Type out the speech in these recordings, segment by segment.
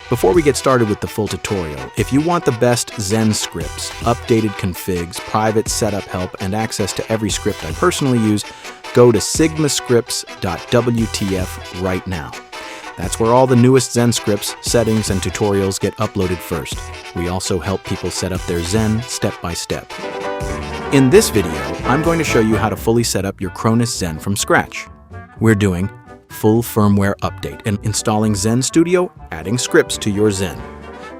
Before we get started with the full tutorial, if you want the best Zen scripts, updated configs, private setup help, and access to every script I personally use, go to sigmascripts.wtf right now. That's where all the newest Zen scripts, settings, and tutorials get uploaded first. We also help people set up their Zen step by step. In this video, I'm going to show you how to fully set up your Cronus Zen from scratch. We're doing full firmware update and installing Zen Studio, adding scripts to your Zen.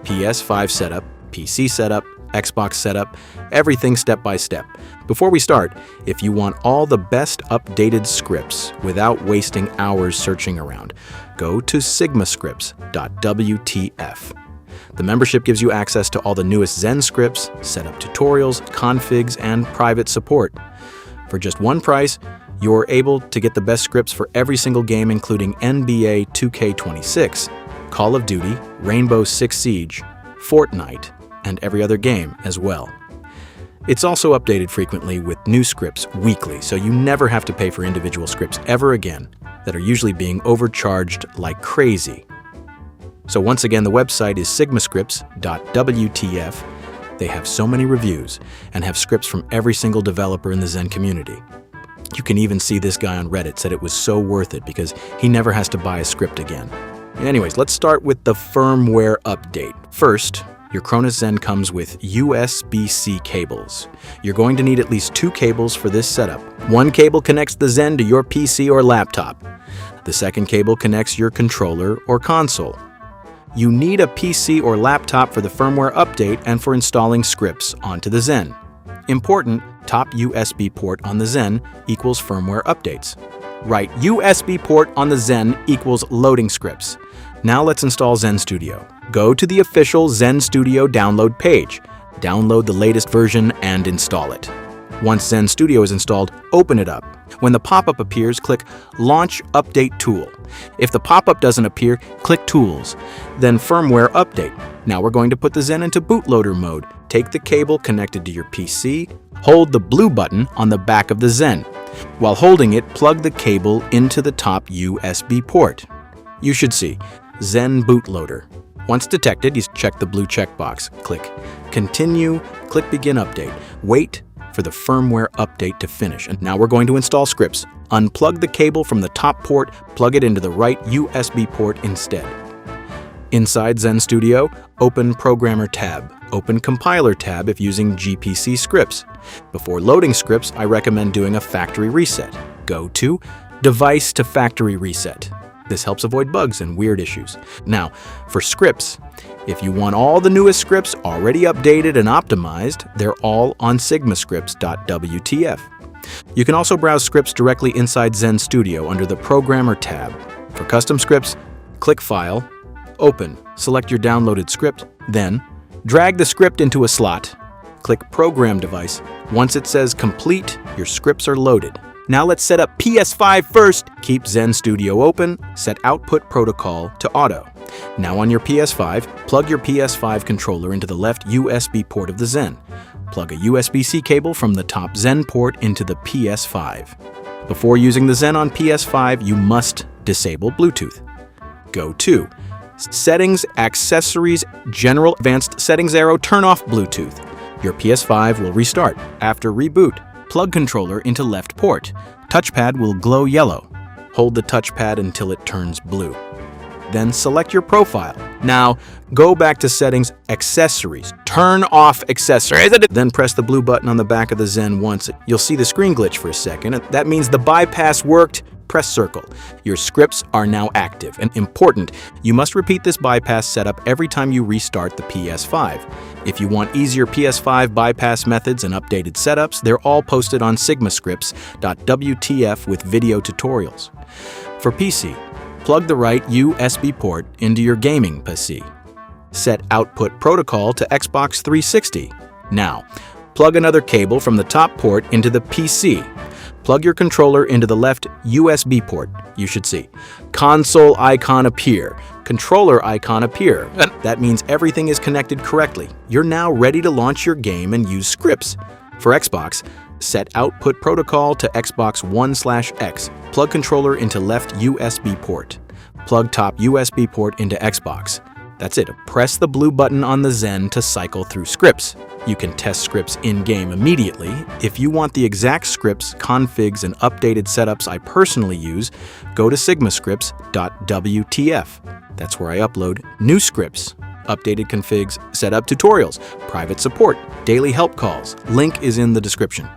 PS5 setup, PC setup, Xbox setup, everything step by step. Before we start, if you want all the best updated scripts without wasting hours searching around, go to sigmascripts.wtf. The membership gives you access to all the newest Zen scripts, setup tutorials, configs, and private support. For just one price, you're able to get the best scripts for every single game, including NBA 2K26, Call of Duty, Rainbow Six Siege, Fortnite, and every other game as well. It's also updated frequently with new scripts weekly, so you never have to pay for individual scripts ever again that are usually being overcharged like crazy. So once again, the website is sigmascripts.wtf. They have so many reviews and have scripts from every single developer in the Zen community. You can even see this guy on Reddit said it was so worth it because he never has to buy a script again. Anyways, let's start with the firmware update. First, your Cronus Zen comes with USB-C cables. You're going to need at least 2 cables for this setup. One cable connects the Zen to your PC or laptop. The second cable connects your controller or console. You need a PC or laptop for the firmware update and for installing scripts onto the Zen. Important, top USB port on the Zen equals firmware updates. Write USB port on the Zen equals loading scripts. Now let's install Zen Studio. Go to the official Zen Studio download page. Download the latest version and install it. Once Zen Studio is installed, open it up. When the pop-up appears, click Launch Update Tool. If the pop-up doesn't appear, click Tools, then Firmware Update. Now we're going to put the Zen into bootloader mode. Take the cable connected to your PC, hold the blue button on the back of the Zen. While holding it, plug the cable into the top USB port. You should see Zen Bootloader. Once detected, you check the blue checkbox. Click Continue, click Begin Update. Wait for the firmware update to finish. And now we're going to install scripts. Unplug the cable from the top port, plug it into the right USB port instead. Inside Zen Studio, open Programmer tab. Open Compiler tab if using GPC scripts. Before loading scripts, I recommend doing a factory reset. Go to Device to Factory Reset. This helps avoid bugs and weird issues. Now, for scripts, if you want all the newest scripts already updated and optimized, they're all on sigmascripts.wtf. You can also browse scripts directly inside Zen Studio under the Programmer tab. For custom scripts, click File, Open, select your downloaded script, then drag the script into a slot. Click Program Device. Once it says Complete, your scripts are loaded. Now let's set up PS5 first. Keep Zen Studio open, set Output Protocol to Auto. Now on your PS5, plug your PS5 controller into the left USB port of the Zen. Plug a USB-C cable from the top Zen port into the PS5. Before using the Zen on PS5, you must disable Bluetooth. Go to Settings, Accessories, General, Advanced Settings arrow, turn off Bluetooth. Your PS5 will restart. After reboot, plug controller into left port. Touchpad will glow yellow. Hold the touchpad until it turns blue. Then select your profile. Now, go back to Settings, Accessories. Turn off Accessories. Then press the blue button on the back of the Zen once. You'll see the screen glitch for a second. That means the bypass worked. Press circle. Your scripts are now active. And important, you must repeat this bypass setup every time you restart the PS5. If you want easier PS5 bypass methods and updated setups, they're all posted on sigmascripts.wtf with video tutorials. For PC, plug the right USB port into your gaming PC. Set Output Protocol to Xbox 360. Now, plug another cable from the top port into the PC. Plug your controller into the left USB port. You should see console icon appear, controller icon appear. That means everything is connected correctly. You're now ready to launch your game and use scripts. For Xbox, set Output Protocol to Xbox 1/X. Plug controller into left USB port. Plug top USB port into Xbox. That's it. Press the blue button on the Zen to cycle through scripts. You can test scripts in-game immediately. If you want the exact scripts, configs, and updated setups I personally use, go to sigmascripts.wtf. That's where I upload new scripts, updated configs, setup tutorials, private support, daily help calls. Link is in the description.